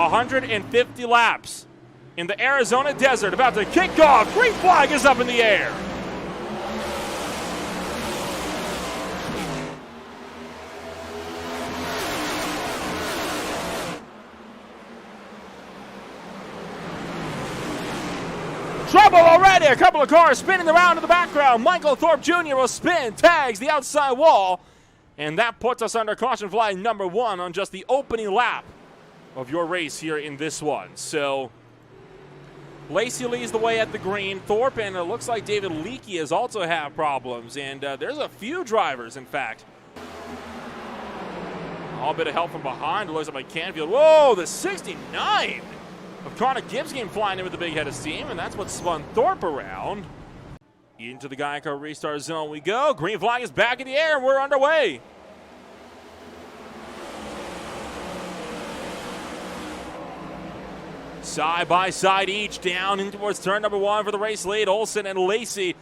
150 laps in the Arizona desert, about to kick off. Green flag is up in the air. Trouble already. A couple of cars spinning around in the background. Michael Thorpe Jr. will spin, tags the outside wall, and that puts us under caution flag number 1 on just the opening lap of your race here in this one. So Lacey leads the way at the green. Thorpe and it looks like David Leakey has also have problems, and there's a few drivers, in fact. All a bit of help from behind. It looks like Canfield. Whoa, the 69 of Connor Gibbs came flying in with the big head of steam, and that's what spun Thorpe around. Into the Geico restart zone we go. Green flag is back in the air, and we're underway. Side by side each, down in towards turn number 1 for the race lead. Olson and Lacey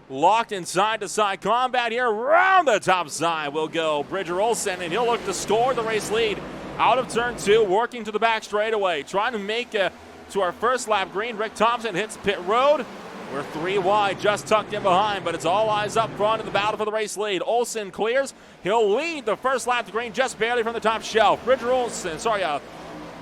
locked in side-to-side combat here. Around the top side will go Bridger Olson, and he'll look to score the race lead. Out of turn 2, working to the back straightaway. Trying to make to our first lap green. Rick Thompson hits pit road. We're 3 wide, just tucked in behind, but it's all eyes up front in the battle for the race lead. Olson clears. He'll lead the first lap to green just barely from the top shelf.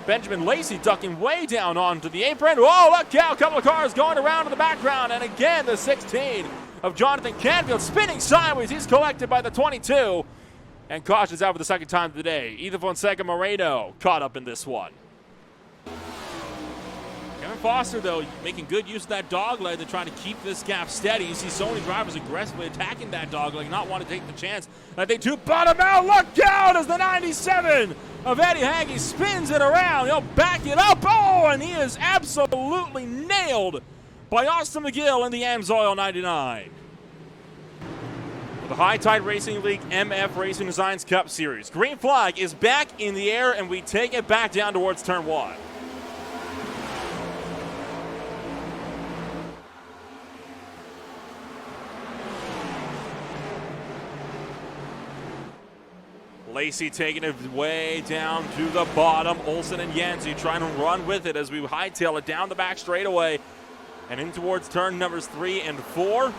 Benjamin Lacey ducking way down onto the apron. Whoa, look out, a couple of cars going around in the background. And again, the 16 of Jonathan Canfield spinning sideways. He's collected by the 22. And caution's out for the second time of the day. Ethan Fonseca Moreno caught up in this one. Kevin Foster, though, making good use of that dog leg to try to keep this gap steady. You see so many drivers aggressively attacking that dog leg, not want to take the chance that they do bottom out. Look out as the 97 of Eddie Hagge spins it around. He'll back it up. Oh, and he is absolutely nailed by Austin McGill in the Amsoil 99. The High Tide Racing League MF Racing Designs Cup Series. Green flag is back in the air, and we take it back down towards turn 1. Lacey taking it way down to the bottom. Olson and Yancey trying to run with it as we hightail it down the back straightaway and in towards turn numbers 3 and 4.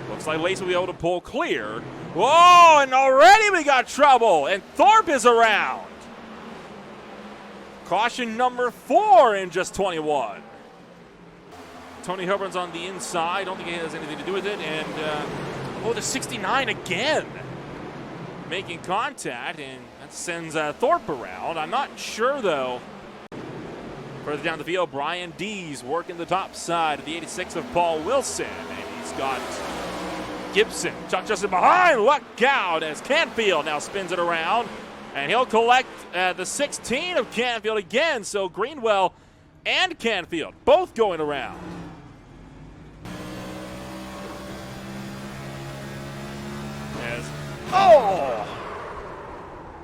Looks like Lacey will be able to pull clear. Whoa, and already we got trouble, and Thorpe is around. Caution number 4 in just 21. Tony Hilburn's on the inside. Don't think he has anything to do with it. And, the 69 again. Making contact, and that sends Thorpe around. I'm not sure, though. Further down the field, Brian Dees working the top side of the 86 of Paul Wilson. And he's got Gibson tucked just in behind. Look out as Canfield now spins it around. And he'll collect the 16 of Canfield again. So Greenwell and Canfield both going around.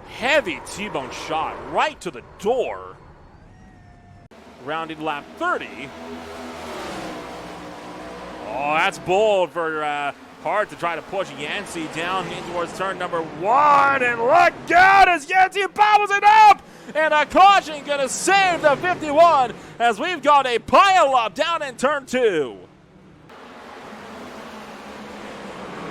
Heavy T-bone shot right to the door. Rounding lap 30. Oh, that's bold for HART to try to push Yancey down in towards turn number 1. And look out as Yancey bobbles it up. And a caution going to save the 51 as we've got a pile-up down in turn 2.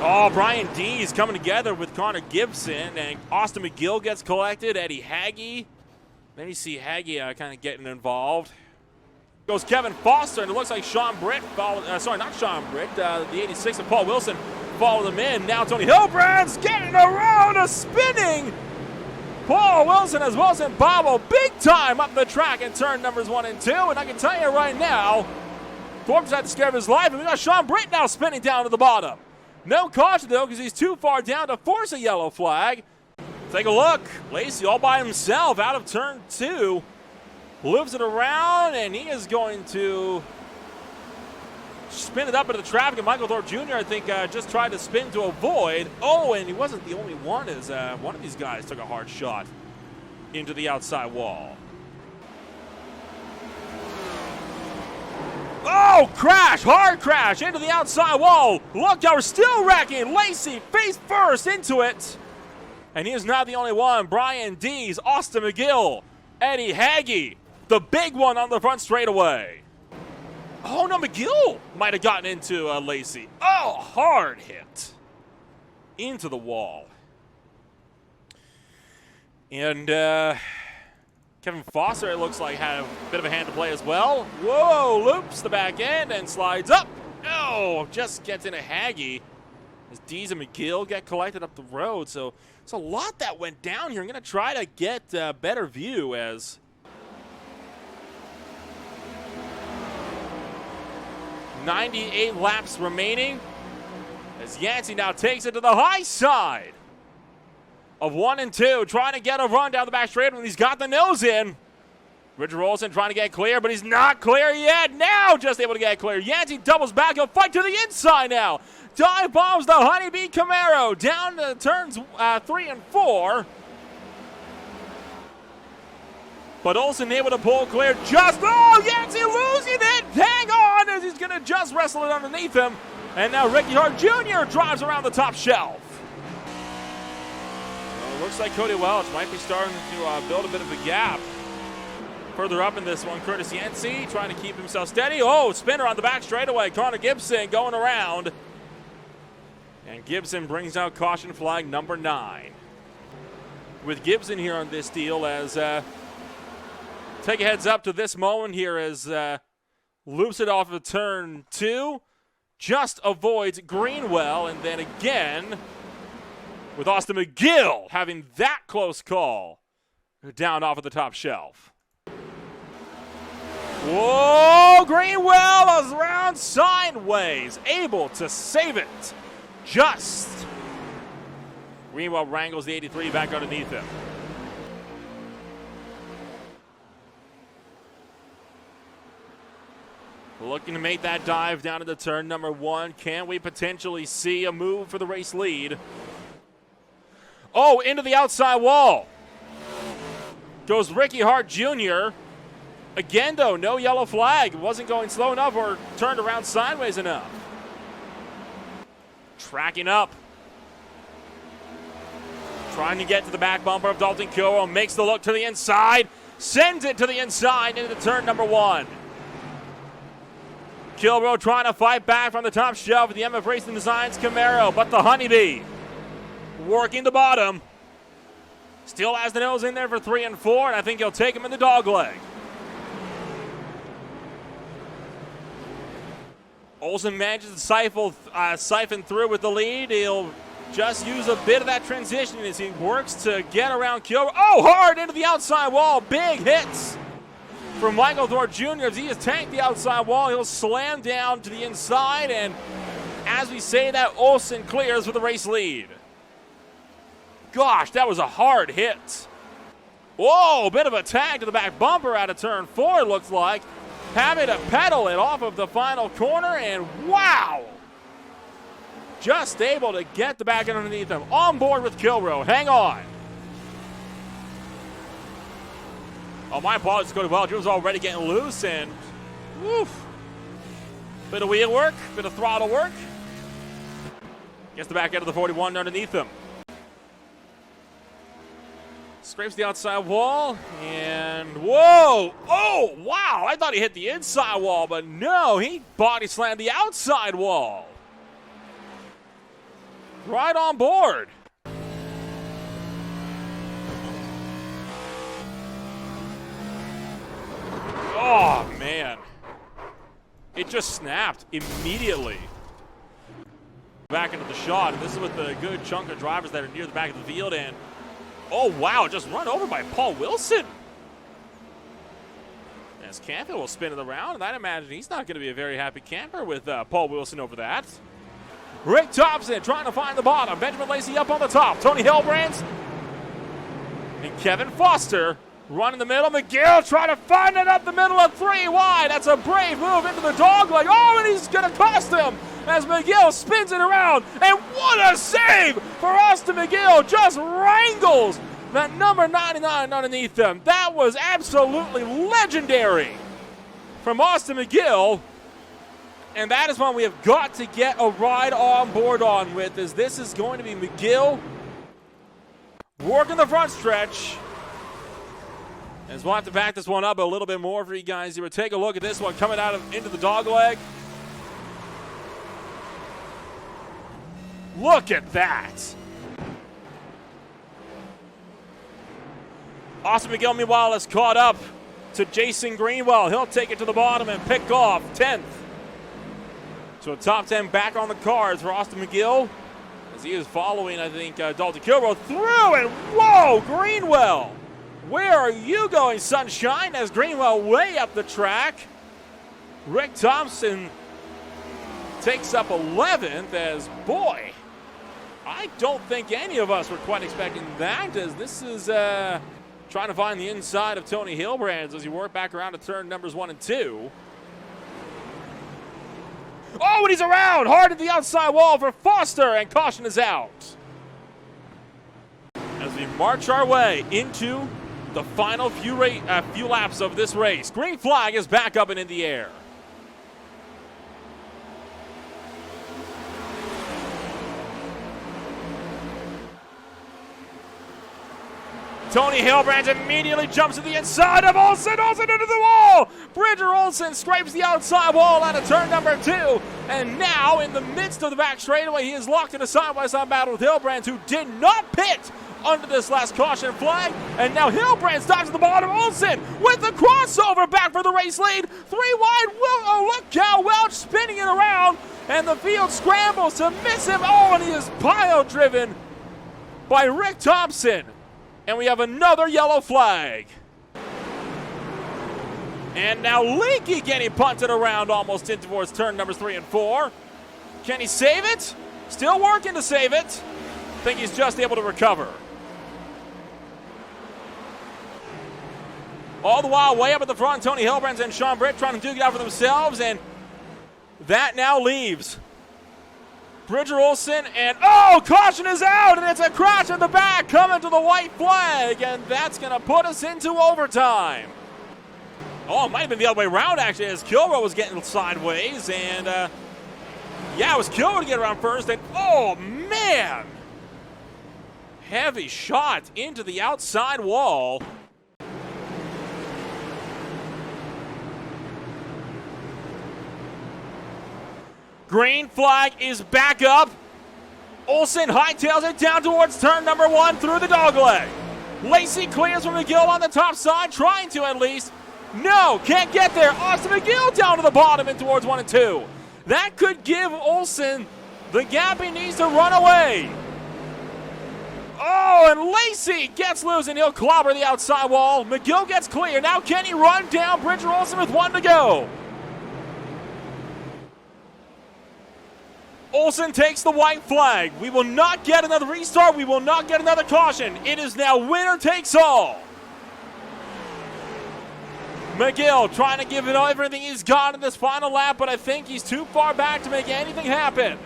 Oh, Brian Dees coming together with Connor Gibson, and Austin McGill gets collected. Eddie Hagge. Then you see Hagge kind of getting involved. Goes Kevin Foster, and it looks like Sean Britt followed. Not Sean Britt. The 86 of Paul Wilson followed them in. Now Tony Hilbrand's getting around a spinning Paul Wilson as Wilson bobble big time up the track in turn numbers 1 and 2. And I can tell you right now, Thorpe's had to scare his life, and we got Sean Britt now spinning down to the bottom. No caution, though, because he's too far down to force a yellow flag. Take a look. Lacey all by himself out of turn 2. Loops it around, and he is going to spin it up into the traffic. And Michael Thorpe Jr., I think, just tried to spin to avoid. Oh, and he wasn't the only one, as one of these guys took a hard shot into the outside wall. Oh, crash, hard crash into the outside wall. Look, we're still wrecking. Lacey face first into it. And he is not the only one. Brian Dees, Austin McGill, Eddie Haggy, the big one on the front straightaway. Oh, no, McGill might have gotten into Lacey. Oh, hard hit into the wall. And Kevin Foster, it looks like, had a bit of a hand to play as well. Whoa, loops the back end and slides up. Oh, just gets into Haggy as Dees and McGill get collected up the road. So it's a lot that went down here. I'm going to try to get a better view as 98 laps remaining as Yancey now takes it to the high side of 1 and 2, trying to get a run down the back straight when he's got the nose in. Richard Olson trying to get clear, but he's not clear yet. Now just able to get clear. Yancey doubles back. He'll fight to the inside now. Dive bombs the Honeybee Camaro down to turns 3 and 4. But Olson able to pull clear just, oh, Yancey losing it. Hang on as he's going to just wrestle it underneath him. And now Ricky Hart Jr. drives around the top shelf. Well, it looks like Cody Welch might be starting to build a bit of a gap. Further up in this one, Curtis Yancey trying to keep himself steady. Oh, spinner on the back straightaway. Connor Gibson going around. And Gibson brings out caution flag number 9. With Gibson here on this deal as take a heads up to this moment here as loops it off of turn 2. Just avoids Greenwell, and then again with Austin McGill having that close call down off of the top shelf. Whoa, Greenwell is around sideways, able to save it. Just. Greenwell wrangles the 83 back underneath him. Looking to make that dive down into turn number 1. Can we potentially see a move for the race lead? Oh, into the outside wall. Goes Ricky Hart Jr. Again, though, no yellow flag. Wasn't going slow enough or turned around sideways enough. Tracking up. Trying to get to the back bumper of Dalton Kilroe. Makes the look to the inside. Sends it to the inside into turn number 1. Kilroe trying to fight back from the top shelf of the MF Racing Designs Camaro, but the Honeybee working the bottom. Still has the nose in there for 3 and 4, and I think he'll take him in the dog leg. Olson manages to siphon through with the lead. He'll just use a bit of that transition as he works to get around Kilroe. Oh, hard into the outside wall. Big hits from Michael Thorpe Jr. As he has tanked the outside wall, he'll slam down to the inside, and as we say that, Olson clears for the race lead. Gosh, that was a hard hit. Whoa, bit of a tag to the back bumper out of turn 4, it looks like. Having to pedal it off of the final corner, and wow! Just able to get the back end underneath him. On board with Kilroe. Hang on. Oh, my apologies, Cody Welch. He was already getting loose, and woof. Bit of wheel work, bit of throttle work. Gets the back end of the 41 underneath him. Scrapes the outside wall, and whoa! Oh, wow! I thought he hit the inside wall, but no, he body slammed the outside wall. Right on board. Oh, man. It just snapped immediately. Back into the shot, and this is with the good chunk of drivers that are near the back of the field, and oh, wow, just run over by Paul Wilson. As Canfield will spin it around, and I'd imagine he's not going to be a very happy camper with Paul Wilson over that. Rick Thompson trying to find the bottom. Benjamin Lacey up on the top. Tony Hillbrands and Kevin Foster run in the middle. McGill trying to find it up the middle of 3 wide. That's a brave move into the dog leg. Oh, and he's going to cost him as McGill spins it around. And what a save for Austin McGill. Just wrangles that number 99 underneath him. That was absolutely legendary from Austin McGill. And that is one we have got to get a ride on board on with, as this is going to be McGill working the front stretch. As we'll have to back this one up a little bit more for you guys here. Take a look at this one coming out into the dog leg. Look at that. Austin McGill, meanwhile, has caught up to Jason Greenwell. He'll take it to the bottom and pick off 10th. So a top 10 back on the cards for Austin McGill as he is following, I think, Dalton Kilroe through, and whoa, Greenwell. Where are you going, sunshine? As Greenwell way up the track. Rick Thompson takes up 11th as, boy, I don't think any of us were quite expecting that, as this is trying to find the inside of Tony Hilbrands as he worked back around to turn numbers 1 and 2. Oh, and he's around! Hard at the outside wall for Foster, and caution is out. As we march our way into the final few laps of this race. Green flag is back up and in the air. Tony Hilbrands immediately jumps to the inside of Olson. Olson into the wall. Bridger Olson scrapes the outside wall out of turn number 2. And now in the midst of the back straightaway, he is locked in a side-by-side battle with Hilbrands, who did not pit under this last caution flag. And now Hilbrands dives to the bottom. Olson with the crossover back for the race lead. 3 wide. Oh, look how Welch spinning it around. And the field scrambles to miss him. Oh, and he is pile driven by Rick Thompson. And we have another yellow flag. And now Leakey getting punted around almost in towards turn numbers 3 and 4. Can he save it? Still working to save it. I think he's just able to recover. All the while, way up at the front, Tony Hilbrands and Sean Britt trying to duke it out for themselves, and that now leaves Bridger Olson, and oh, caution is out, and it's a crash in the back coming to the white flag, and that's going to put us into overtime. Oh, it might have been the other way around, actually, as Kilroe was getting sideways, and yeah, it was Kilroe to get around first, and oh, man! Heavy shot into the outside wall. Green flag is back up. Olson hightails it down towards turn number 1 through the dogleg. Lacey clears from McGill on the top side, trying to at least. No, can't get there. Austin McGill down to the bottom and towards 1 and 2. That could give Olson the gap he needs to run away. Oh, and Lacey gets loose, and he'll clobber the outside wall. McGill gets clear. Now can he run down Bridger Olson with 1 to go? Olson takes the white flag. We will not get another restart. We will not get another caution. It is now winner takes all. McGill trying to give it everything he's got in this final lap, but I think he's too far back to make anything happen.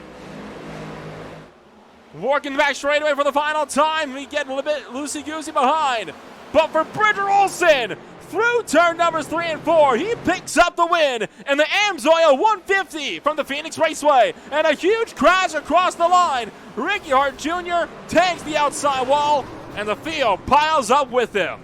Working back straight away for the final time. We get a little bit loosey-goosey behind. But for Bridger Olson, through turn numbers 3 and 4, he picks up the win in the Amsoil 150 from the Phoenix Raceway. And a huge crash across the line. Ricky Hart Jr. takes the outside wall, and the field piles up with him.